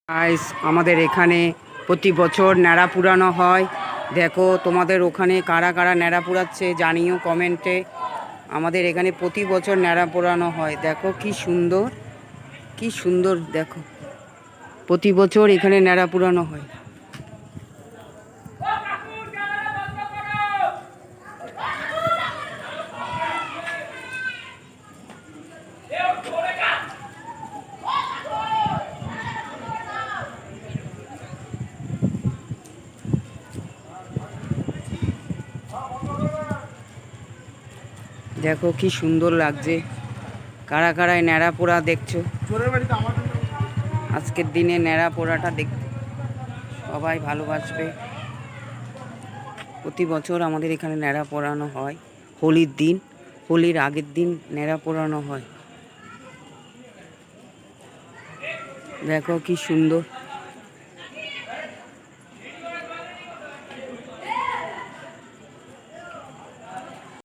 Guys আমাদের এখানে প্রতি বছর ন্যাড়া পুরানো হয়। দেখো তোমাদের ওখানে কারা কারা ন্যাড়া পুরাচ্ছে জানিও কমেন্টে। আমাদের এখানে প্রতি বছর ন্যাড়া পোড়ানো হয়। দেখো কি সুন্দর, কি সুন্দর। দেখো প্রতি বছর এখানে ন্যাড়া পুরানো হয়। দেখো কি সুন্দর লাগছে। কারা কারায় ন্যাড়া পোড়া দেখছো? আজকের দিনে ন্যাড়া পোড়াটা দেখতে সবাই ভালোবাসবে। প্রতি বছর আমাদের এখানে ন্যাড়া পোড়ানো হয়। হোলির দিন, হোলির আগের দিন ন্যাড়া পোড়ানো হয়। দেখো কি সুন্দর।